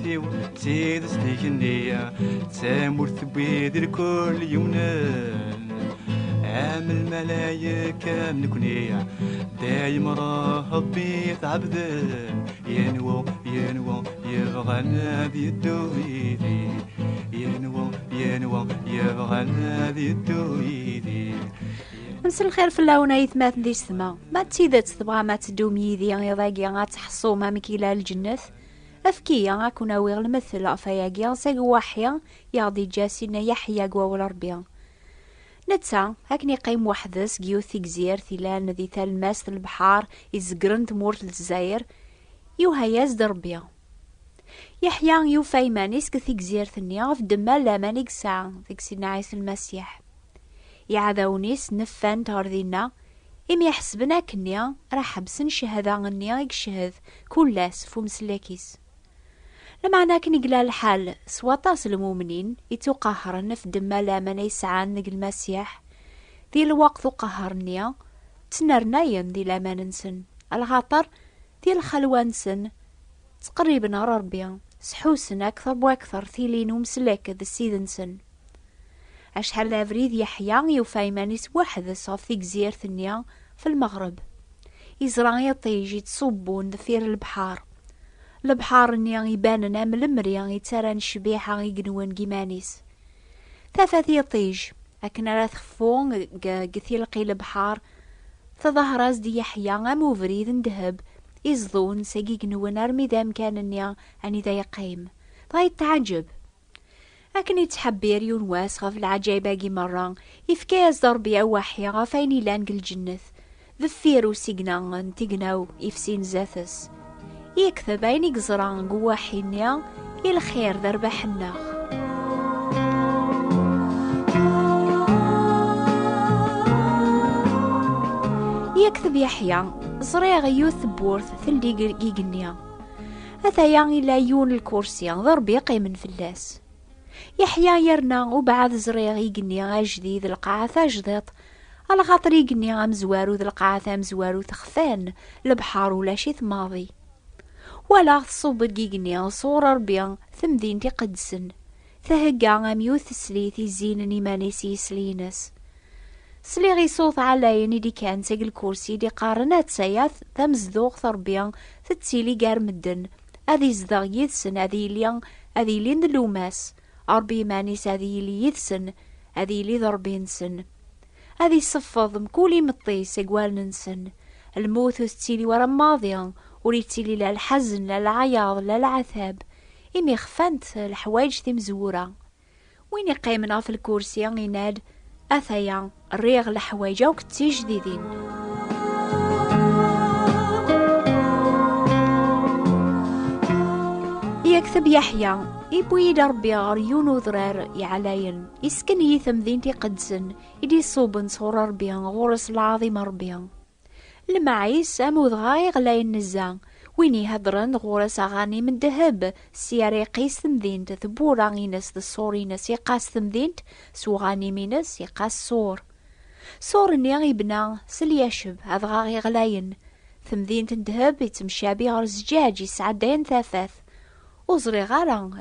ثيو سيد ستيكنية تامور ثبيد الكل يمنان عامل ملايكة من كنية دايم ربي تعبدان ينوو يبغى نادي الدويدي ينوو يبغى نادي الدويدي. مساء الخير في اللون يثمات نديش ثما ما تيدات تبغى ما تدوم يدي يضاقي غاتحصو ما مكيلا الجنث افكيا غاكونا ويغ المثل افاياقيا ساقواحيا يغدي جاسينا يحيا قواول ربيا نتسا هاكني قيم وحدس جيوثي جزير ثلال ذي تلماس البحار يزقرن تمورت الجزائر يوهياز دربيا يحيا يوفايمانيس كثي جزير ثنيا في دمال لامانيك ساعة ذيك سيدنا عيسى المسيح يعذاونيس نفان تاردينا إم يحسبنا كنيا راح حبسن شهدا غنيا يكشهد كلاس فومسلاكيس لما ناكن يقلا الحال سواطاس المؤمنين يتوقهرن في دما لامان يسعان نق المسيح ذي الوقت قهرنيا تنرناين ذي لامان نسن الغاطر ذي الخلوة نسن تقريبنا ربيا سحوسن أكثر وأكثر ثيلين ومسلاك ذي السيد نسن أشحال لافريد يحيا يوفايمانيس واحد صاف في جزيرة ثانية في المغرب يزرع يطيج يتصبون ذفير البحار نيا يباننا من المريا يتران شبيحة يقنون جيمانيس ثافث يطيج لكن راه تخفون قثيل قيل البحار تظهر دي يحيا غامو فريد ندهب يزضون ساقي قنون ارمي ذا مكاننيا اني ذا يقيم ضاي تعجب لكن يتحبير يونواس غف العجايبة كي مرة يفكاز ضربيا وحيا غفايني لانق الجنث ذفيرو سيقنا نتقناو يفسين زاثس يكثب عيني قزران قوا حينيا الخير ذربا حناخ يكثب يحيا صريغ يوث بورث ثلي قيقنيا هذا يعني لا يون الكورسيا ضربي قيمن في اللاس يحيا يرنا وبعد زريغ يقني غا جديد القاعة جديد على خاطر يقني غا مزوارو ذا القاعة مزوارو تخفان البحار ولا شي ثماضي ولا تصوب يقني صور ربيا ثمدين تقدسن ثهقا غام يوث سليث يزين نيمانيسي سلينس سليغي صوت علاين دي كان ساق الكرسي دي قارنات سياث ثمزدوغ ثربيا تتسيلي قار مدن اذي زدغ يدسن اذي لين اللوماس أربي مانيس هذي لي يذسن هذي لي ضربين سن هذي صفض مكولي مطيس اقوال ننسن الموت وستيلي ورا ماضيا وريتيلي لا الحزن لا العياض لا العذاب إمي خفنت الحوايج ثي مزورة وين يقيمنا في الكرسي يناد أثيا الريغ الحوايج أو كتي جديدين يكتب يحيى يبوي ربي غريون وذرار يعلاين يسكن يثم ذينتي قدسن يدي صوبن صور ربيا غورس العظيم ربيا المعيس اموذ غاي غلاين نزا ويني هدرن غورس اغاني من دهب سياري قيس ثمذينت ثبورا غينس الصورينس يقاس ثمذينت سوغاني مينس يقاس صور نيغي بنا سلياشب هذ غاي غلاين ثمذينت دهب يتمشابي غير زجاج يسعدين ثاثاث وزري غارا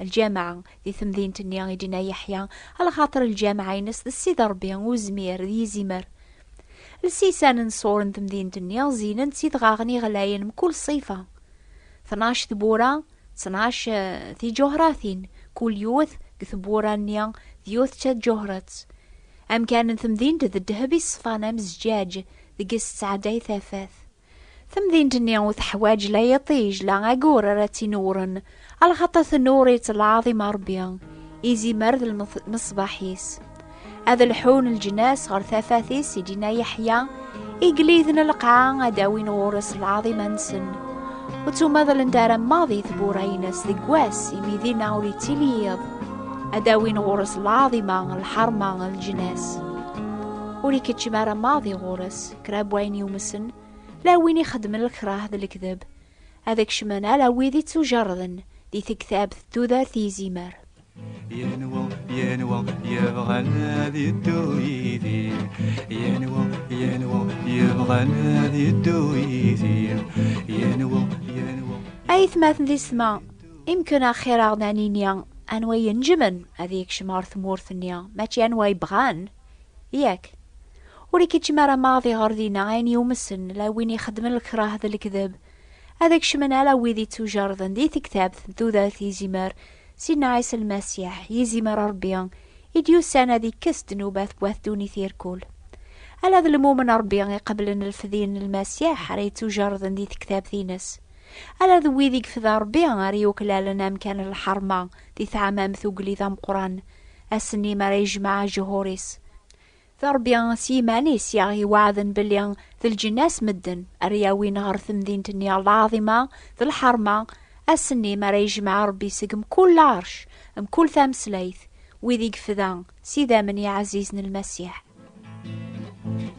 الجامعة ذي ثمذين تنيا يدينا يحيا على خاطر الجامعة ينس السيد ربيا وزمير ذي زمر السيسان نصور ثمذين تنيا زينا سيد غاغني غلاين بكل صيفة 12 ثبورة 12 ذي جوهراثين كل يوث ثبورة نيا ذيوث شاد جوهرات أم كان ثمذين تذدهبي الصفانة مزجاج ذي قس سعداي ثاثاث ثمذين تنيا وثحواج لا يطيج لا غاقور راتي نورن على خطة النوري العظيم ربيا إيزي مرض المصباحيس هذا الحون الجناس غير ثاثاثيس يدينا يحيا إقليذنا القاعة داوين غورس العظيم انسن وتوما ذا لندارا ماضي ثبورينس ذقواس يميذينا وريتي ليض أداوين غورس العظيمة الحرمة الجناس وريكتش مارا ماضي غورس كراب وين يومسن لا وين يخدم الكراه ذا الكذب هذاك شمانا لا ويدي تجردن دي تكتاب تودار ثي زمار ينوى يبغى نادي الدويدي ينوى يبغى نادي الدويدي ينوى أي ثماث ذي سما يمكن أخير أغنانينيا أنوي ينجمن هذيك شمار ثمورثنيا ماشي أنوي بغان ياك ولكن تمارا ماضي غردينا عين يوم السن لا وين يخدم الكراه هذا الكذب هذاك شمن على ويدي تجارضن دي كتاب ذو ذات يزمر سيدنا عيسى المسيح يزمر ربيان يديو سنة دي كس دنوبات بواث دوني ثيركول على ذا المؤمن ربيان يقبلن الفذين المسيح ري تجارضن دي كتاب ثينس على ذو ويديك في ذا ربيان ريوك لالنا مكان الحرمة دي ثعمام ثوقلي ذا مقران السني ما يجمع جهوريس ضربيان سيمانيس ياغي وعدن بليان ذي الجناس مدن أرياوي نهار ثمدين تنيا العظيمة ذي الحرمة السني ما يجمع ربي سقم كل عرش كل ثامسليث ويذيق فذان سيدا من يا عزيزنا المسيح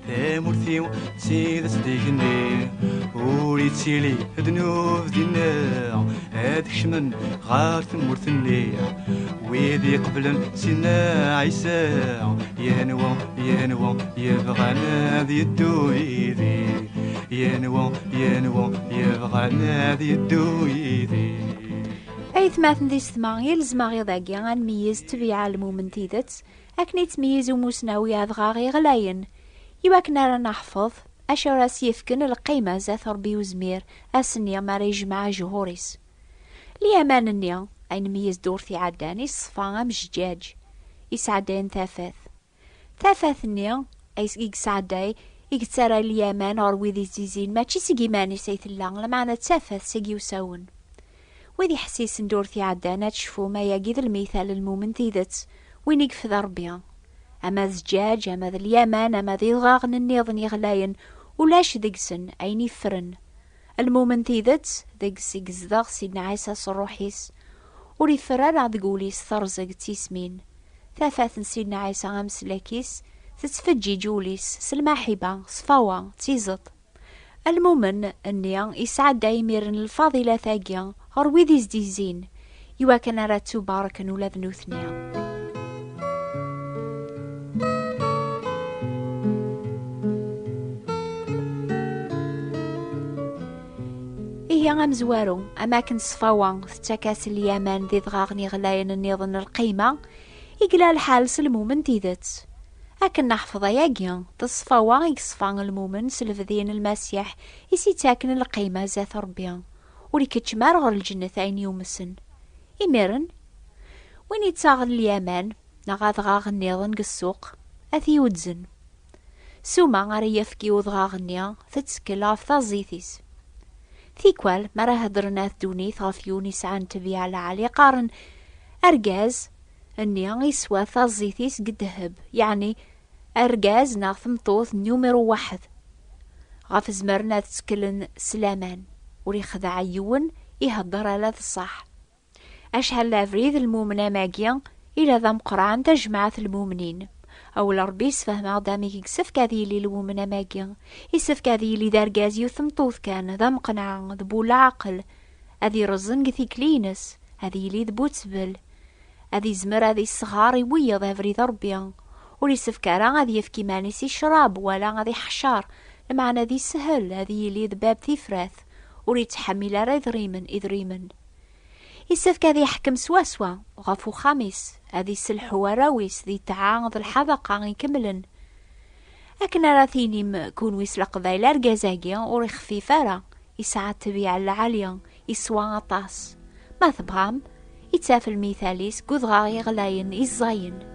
ثامورثيو سيدا صديقني وريتيلي ذنوب دينا هاد كشمن غار ثمورثني ويدي قبلا سيدنا عيسى يا نوا يبغانا ذي الدويذي يا نوا يبغانا ذي الدويذي أي ثماثن ذي ثما يلزم غيضاقيا غنميز تبيع المؤمن تيدت أكني تميز ومسناوي هذغاغي غلاين يواكنا رانا نحفظ أشارة يفكن القيمة ذات ربي وزمير أسنيا ما يجمع جهوريس ليامان النيا أي نميز دورثي عداني صفا مججاج يسعدين ثاثاث النيا أي يسعداي يكتسارى اليامان أروي ذي زيزين ماشي سيجيماني سيث الله لمعنى تثاث سيجي وساون وذي حسيس ندورثي عدانا تشفو ما يجيذ المثال المؤمن تيدت وين يقفذ ربيا أما زجاج أما ذا اليامان أما ذي غاغن النيضن يغلاين ولاش دقسن أين يفرن المؤمن تيدت دقس يقزدغ سيدنا عيسى صروحيس وريفرار عدقوليس ثرزق تيسمين ثاثاث سيدنا عيسى غامسلاكيس تتفجي جوليس سلماحبة صفاوة تيزط المؤمن النيا يسعد دايميرن الفاضلة ثاقيا غروي ذي زديزين يواكن راتو باركن ولا ذنوثنيا إيه غمزوارو أماكن صفاوة تتكاس اليامان ذي ضغاغني غلاين النظن القيمة يقلا الحال سلمومن تيدت أكن نحفظ ياقيا تصفاوة يصفان المؤمن سلفذين المسيح يسي تاكن القيمة ذات ربيا ولي كتشمار غر الجنة ثاين يومسن إميرن وين يتاغل اليامان نغاد غاغ النظن قسوق أثي ودزن سوما غاري يفكي وضغاغنيا تتسكل غفتا زيثيس ثيكوال مرا هدرنا ثدوني ثافيوني سعان تبيع لعالي قارن أرجاز أني يسوى ثازيثيس قد هب يعني أرجاز ناثم طوث نيوميرو 1 غاف زمرنا تسكلن سلامان وري خدع عيون يهدر على الصح أشهر لافريد المؤمنة ماقيا إلى ذا مقران تجمعة المؤمنين أو الربي يسفهم دامي يكسف كذي لي المؤمنة ماقيا يسف كذي لي دار جازي وثمطوث كان ذا مقنع ذبو العقل أذي رزن قثي كلينس هذي لي ذبو تسبل هذي زمر هذي الصغار يويض هفري ضربيا ولي سفكارا غادي يفكي مانيسي شراب ولا غادي حشار لمعنى ذي سهل هذي لي ذباب ثيفراث ولي تحمل راه إذريمن يسفك هذي يحكم سواسوا غافو خامس هذي سلحو وراويس ذي تعاض الحذقة يكملن أكن راثيني كون ويسلق ذايلا رقازاقيا وري خفيفارا يسعى تبيع العالية يسوى غطاس ما ثبغام يتساف المثاليس قذ غاغي غلاين يزاين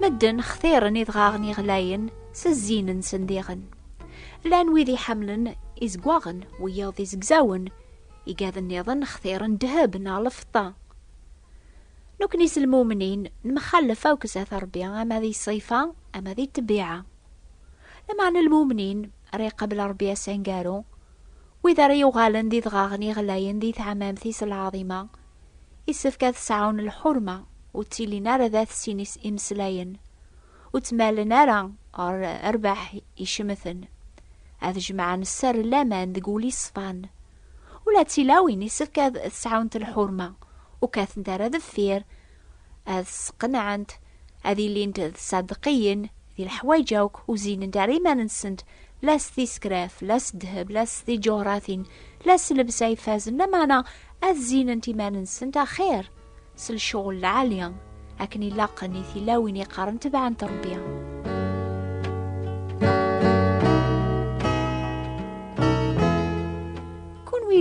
مدن خثيرن يضغاغني غلاين سزينن سنديغن لان ويذي حملن إزقواغن وياضي زقزاون يقاذ النظن خثيرن دهب لفطا نكنيس المؤمنين نمخلفة وكساث ربيع أما ذي صيفة أما ذي تبيعة لمعنى المؤمنين ري قبل ربيع سنقارو وإذا ريو غالن ذي ضغاغني غلاين ذي ثعمام ثيس العظيمة يسفكا تسعون الحرمة وتيلي نارا ذات سينيس إمسلاين وتمال نارا أرباح يشمثن هذا جمعان السر لامان ذقولي صفان ولا تيلاوين يسفكا تسعون الحرمة وكاثن دارا ذفير هذا سقنعنت هذه اللي انت صادقين ذي الحوايجاوك وزين داري ما ننسند لاس ذي سكراف لاس دهب لاس ذي جوراثين لاس لبساي فازن لما أنا الزين انتي ما ننسند خير سل شغل العالية أكني لاقني ثلاويني قارن تبعا تربية.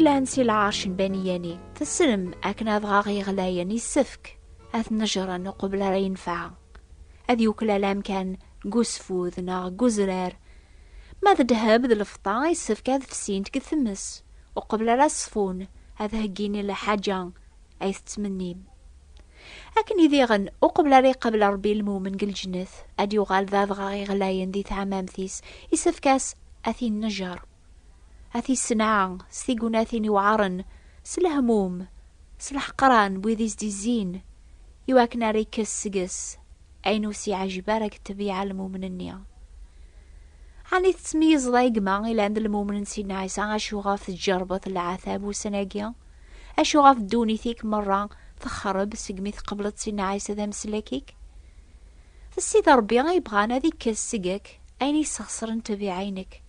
لانسي العرش بانياني تسلم أكنا ضغاغي غلاياني السفك أث نجرا قبل را ينفع أذ يوكلا لام كان قوسفوذ نا قزرار ماذا دهب ذا الفطا يسفك أذ فسين تكثمس وقبل را صفون أذ هجيني لحاجة أي تتمنيم أكن يذيغن وقبل ري قبل ربي المومن قل جنث أدي يغال ذا ضغاغي غلايان دي ثعمامثيس يسفكاس أثي النجر أثي السنعة ستيقوناثيني وعرن سلهموم سلحقران بويذيز دي الزين يواكنا ريكس سقس أينو سي عجبارك تبيع المؤمن النيا عني تسميز ضايقما إلا عند المؤمن نسينا عيسى أشو غاف تجربة العذاب وسناقيا أشو غاف دوني ثيك مرة تخرب سقميث قبلت سينا عيسى ذا مسلاكيك السيد ربي غيبغانا ذيك السقك أين يسخسرن تبيع عينك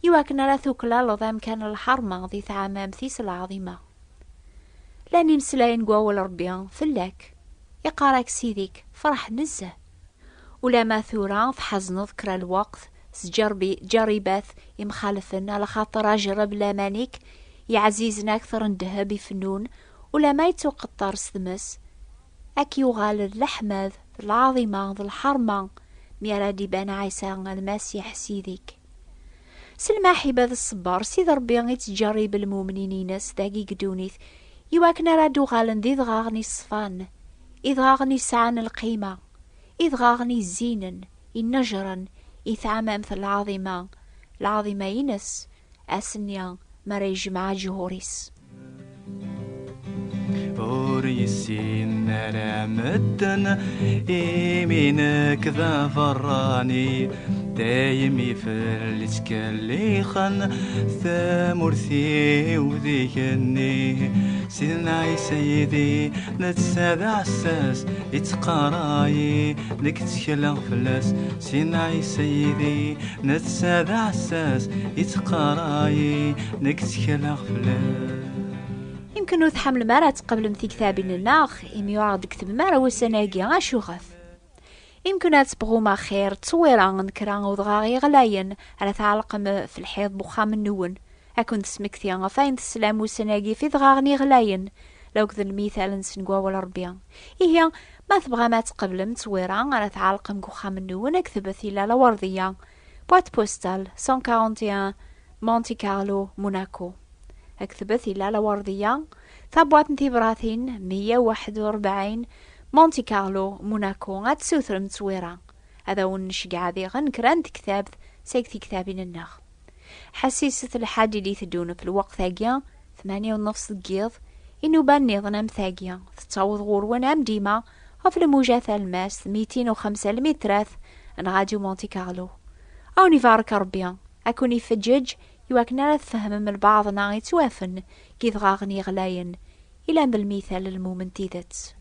يواكنا لا ثوكلا لضام كان الحرمة ذي ثعمام ثيس العظيمة لاني مسلاين قوال ربيان فلاك يقارك سيديك فرح نزه ولا ما ثورا فحزن ذكر الوقت سجربي جريباث يمخالفنا لخاطر جرب لامانيك يعزيزنا أكثر ندهب فنون ولا ما يتوق الطرس ثمس أكي يغال اللحمذ العظيمة ذي الحرمة ميرادي بان عيسى المسيح سيديك سلماحي بذ الصبار سيد ربي يتجرب المؤمنين ناس داقي قدونيث يواكنا رادو غالن ذي ضغاغني الصفان إضغاغني سعان القيمة إضغاغني زينا النجرا إثعام أمثل العظيمة ينس أسنيا مريج مع جهوريس أوريسين رامدن إيمينك ذا فراني دايم يفلت كالليخن ثمرثي وذيكني سيدنا سيدي نتسادع عساس يتقراي لك تكلم فلاس سيدنا سيدي نتسادع عساس يتقراي لك تكلم فلاس يمكن تحمل مرات قبل مثي كتابين الناخ يعرض كتب مرة وسناقي غاشو غف يمكن تبغو ما خير تصويرا نكرا وضغاغي غلاين على تعلق في الحيض بخام النون أكون تسمكتيا غفاين تسلام وسناقي في ضغاغني غلاين لو كذا المثال نسنقوا ولا ربيا إيه ما تبغى ما تقبل تصويرا على تعلق بخام النون أكتبت إلى لوردية بوات بوستال 141 مونتي كارلو موناكو أكتبت إلى لوردية ثابوات نتيبراثين 141 مونتي كارلو موناكو غاد سوثر متصويرة هذا ونشقع ذي غنكران كتاب سيكتي كتابين النخ حسيسة الحاجة اللي تدون في الوقت ثاقيا 8:30 دقيقة إنو باني ظنام ثاقيا تتعوض غورونام ديما وفي الموجات الماس 205 المتراث ان راديو مونتي كارلو أو نفارك ربيا أكوني فجج يواكنا تفهم من بعضنا يتوافن كي ضغاغني غلاين إلى بالمثال المومنتيدت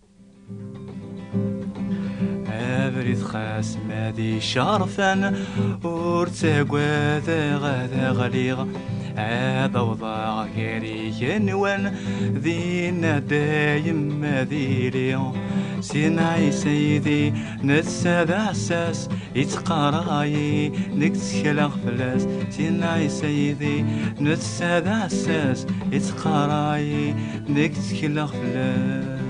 أبريد خاس مادي شرفا ورتقوى غادا غليغ هذا وضع غيري ينوان ذينا دايم مذيلي سيناي سيدي نتساد عساس يتقراي نكتكلغ فلاس سيناي سيدي نتساد عساس يتقراي نكتكلغ فلاس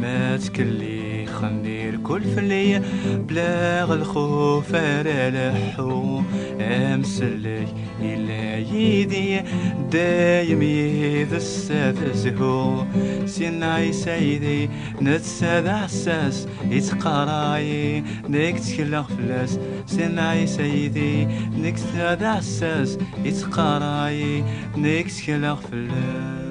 ما تكلي خندير كل فلي بلاغ الخوف لحو امسلي إلا يدي دايم يذساد زهو سيناي سيدي نتساد عساس يتقراي نكتكلغ فلاس سيناي سيدي نكتساد عساس يتقراي نكتكلغ فلاس